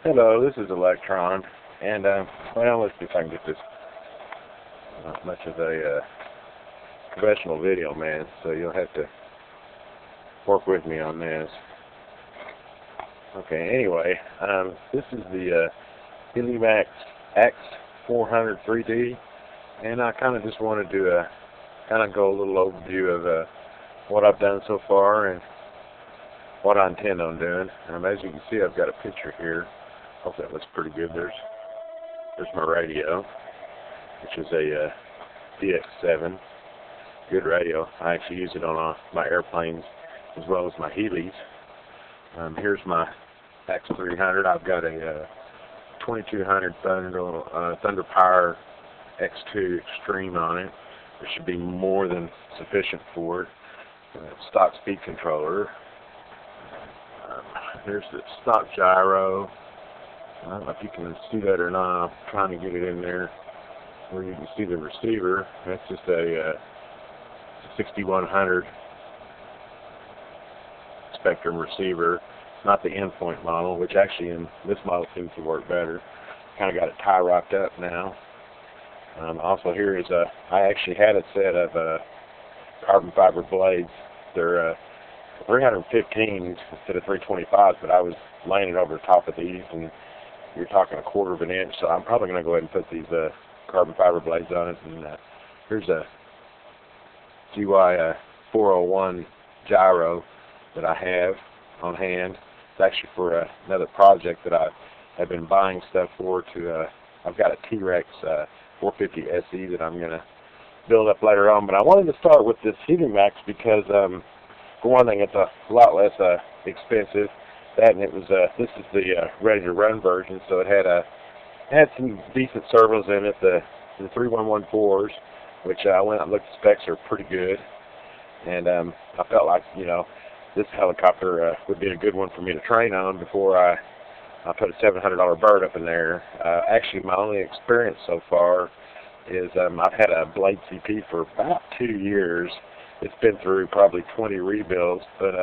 Hello, this is Electron, and well, let's see if I can get this not much of a professional video, man. So you'll have to work with me on this. Okay. Anyway, this is the Helimax Axe 400 3D, and I kind of just wanted to kind of go a little overview of what I've done so far and what I intend on doing. As you can see, I've got a picture here. Hope that looks pretty good. There's my radio, which is a DX7. Good radio. I actually use it on my airplanes as well as my Helis. Here's my Axe 300. I've got a 2200 Thunder Power X2 Extreme on it. There should be more than sufficient for it. Stock speed controller. Here's the stock gyro. I don't know if you can see that or not. I'm trying to get it in there where you can see the receiver. That's just a 6100 Spectrum receiver, not the endpoint model, which actually in this model seems to work better. Kind of got it tie wrapped up now. Also here is I actually had a set of carbon fiber blades. They're 315s instead of 325s, but I was laying it over the top of these, and you're talking a quarter of an inch, so I'm probably going to go ahead and put these carbon fiber blades on it. And here's a GY 401 gyro that I have on hand. It's actually for another project that I have been buying stuff for. I've got a T-Rex 450 SE that I'm going to build up later on, but I wanted to start with this Helimax because for one thing, it's a lot less expensive. That, and it was this is the ready to run version, so it had some decent servos in it. The 3114s, which I went out and looked at specs, are pretty good, and I felt like this helicopter would be a good one for me to train on before I put a $700 bird up in there. Actually, my only experience so far is I've had a Blade CP for about 2 years. It's been through probably 20 rebuilds, but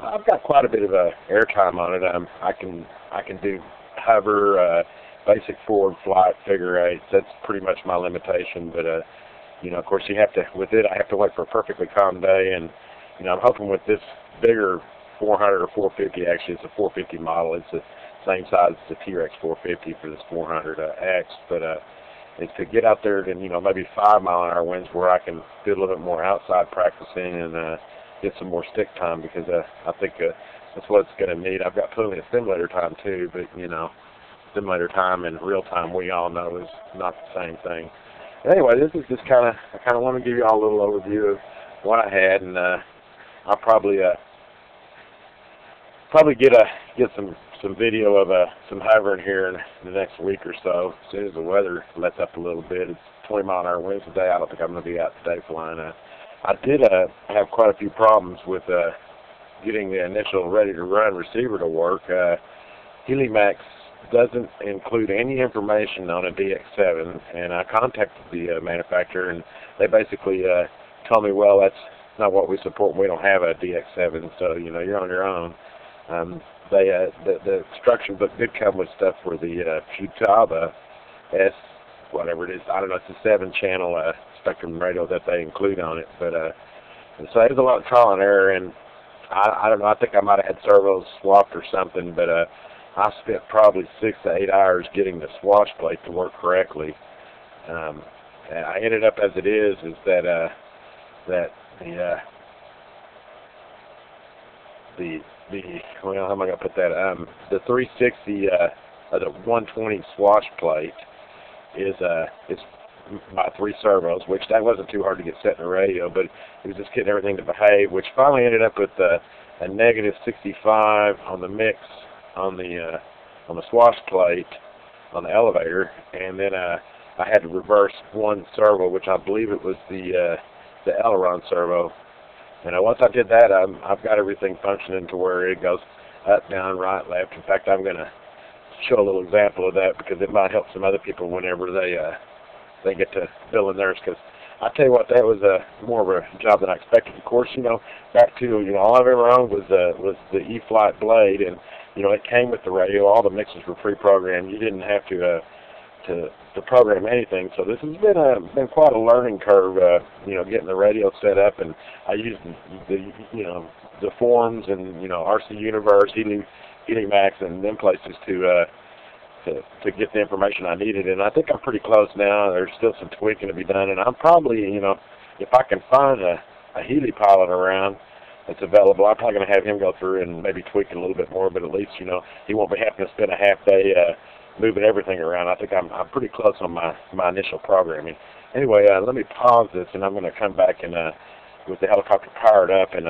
I've got quite a bit of airtime on it. I can do hover, basic forward flight, figure eights. That's pretty much my limitation. But of course, I have to wait for a perfectly calm day, and I'm hoping with this bigger 400 or 450. Actually, it's a 450 model. It's the same size as the T-Rex 450 for this 400 Axe, but it's to get out there to maybe 5-mile-an-hour winds where I can do a little bit more outside practicing and get some more stick time, because I think that's what it's going to need. I've got plenty of simulator time too, but simulator time and real time, we all know, is not the same thing. Anyway, this is just I kind of want to give you all a little overview of what I had, and I'll probably get some video of some hovering here in the next week or so. As soon as the weather lets up a little bit, it's 20-mile-an-hour winds today. I don't think I'm going to be out today flying. I did have quite a few problems with getting the initial ready-to-run receiver to work. Helimax doesn't include any information on a DX7, and I contacted the manufacturer, and they basically told me, well, that's not what we support. We don't have a DX7, so you're on your own. The instruction book did come with stuff for the Futaba S, whatever it is. I don't know. It's a 7-channel Spectrum radio that they include on it. But so there's a lot of trial and error, and I don't know. I think I might have had servos swapped or something, but I spent probably 6 to 8 hours getting the swash plate to work correctly. And I ended up, as it is that well, how am I going to put that? The 360, the 120 swash plate is my 3 servos, which that wasn't too hard to get set in the radio, but it was just getting everything to behave, which finally ended up with a negative 65 on the mix on the swash plate on the elevator, and then I had to reverse one servo, which I believe it was the aileron servo. And once I did that, I've got everything functioning to where it goes up, down, right, left. In fact, I'm going to show a little example of that because it might help some other people whenever they get to building theirs. Because I tell you what, that was more of a job than I expected. Of course, back to all I've ever owned was the E-Flight blade, and you know, it came with the radio. All the mixes were pre-programmed. You didn't have to program anything. So this has been quite a learning curve. You know, getting the radio set up, and I used the forums and RC Universe, Helimax, and them places to get the information I needed. And I think I'm pretty close now. There's still some tweaking to be done, and I'm probably, if I can find a Heli pilot around that's available, I'm probably going to have him go through and maybe tweak it a little bit more, but at least, he won't be having to spend a half day moving everything around. I think I'm pretty close on my initial programming. Anyway, let me pause this, and I'm going to come back and with the helicopter powered up, and